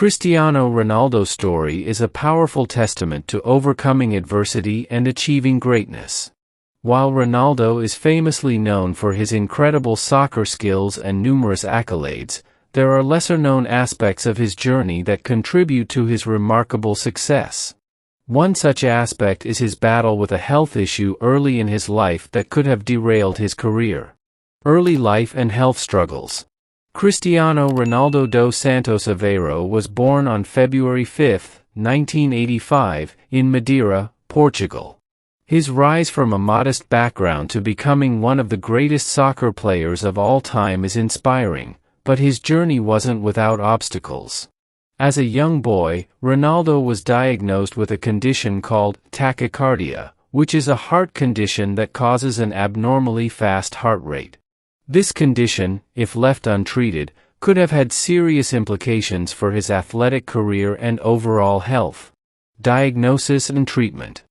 Cristiano Ronaldo's story is a powerful testament to overcoming adversity and achieving greatness. While Ronaldo is famously known for his incredible soccer skills and numerous accolades, there are lesser-known aspects of his journey that contribute to his remarkable success. One such aspect is his battle with a health issue early in his life that could have derailed his career. Early life and health struggles. Cristiano Ronaldo dos Santos Aveiro was born on February 5, 1985, in Madeira, Portugal. His rise from a modest background to becoming one of the greatest soccer players of all time is inspiring, but his journey wasn't without obstacles. As a young boy, Ronaldo was diagnosed with a condition called tachycardia, which is a heart condition that causes an abnormally fast heart rate. This condition, if left untreated, could have had serious implications for his athletic career and overall health. Diagnosis and treatment.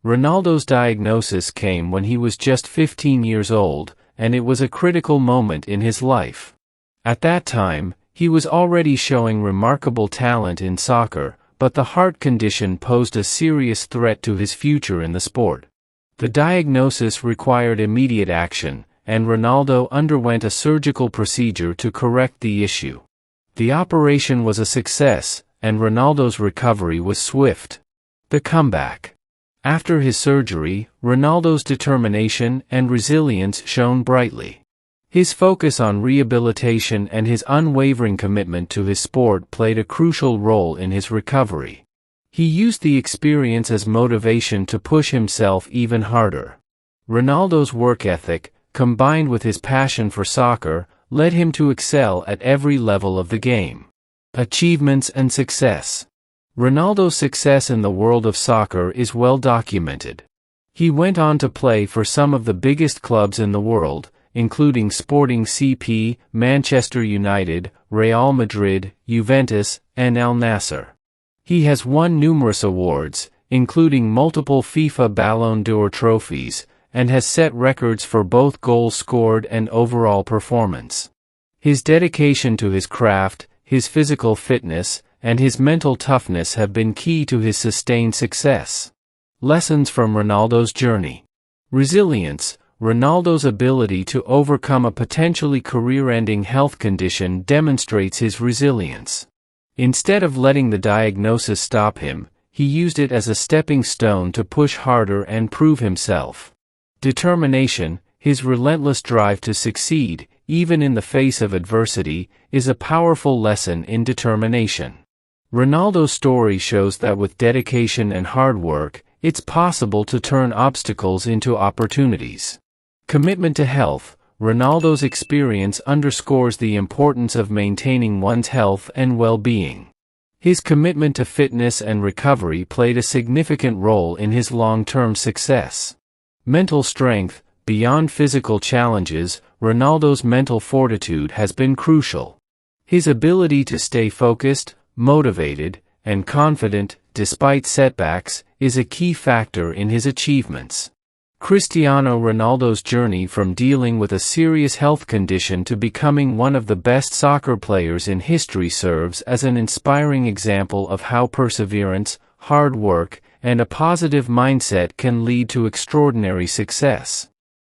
Ronaldo's diagnosis came when he was just 15 years old, and it was a critical moment in his life. At that time, he was already showing remarkable talent in soccer, but the heart condition posed a serious threat to his future in the sport. The diagnosis required immediate action, and Ronaldo underwent a surgical procedure to correct the issue. The operation was a success, and Ronaldo's recovery was swift. The comeback. After his surgery, Ronaldo's determination and resilience shone brightly. His focus on rehabilitation and his unwavering commitment to his sport played a crucial role in his recovery. He used the experience as motivation to push himself even harder. Ronaldo's work ethic, combined with his passion for soccer, led him to excel at every level of the game. Achievements and success. Ronaldo's success in the world of soccer is well documented. He went on to play for some of the biggest clubs in the world, including Sporting CP, Manchester United, Real Madrid, Juventus, and Al Nassr. He has won numerous awards, including multiple FIFA Ballon d'Or trophies, and has set records for both goals scored and overall performance. His dedication to his craft, his physical fitness, and his mental toughness have been key to his sustained success. Lessons from Ronaldo's journey. Resilience. Ronaldo's ability to overcome a potentially career-ending health condition demonstrates his resilience. Instead of letting the diagnosis stop him, he used it as a stepping stone to push harder and prove himself. Determination, his relentless drive to succeed, even in the face of adversity, is a powerful lesson in determination. Ronaldo's story shows that with dedication and hard work, it's possible to turn obstacles into opportunities. Commitment to health. Ronaldo's experience underscores the importance of maintaining one's health and well-being. His commitment to fitness and recovery played a significant role in his long-term success. Mental strength. Beyond physical challenges, Ronaldo's mental fortitude has been crucial. His ability to stay focused, motivated, and confident, despite setbacks, is a key factor in his achievements. Cristiano Ronaldo's journey from dealing with a serious health condition to becoming one of the best soccer players in history serves as an inspiring example of how perseverance, hard work, and a positive mindset can lead to extraordinary success.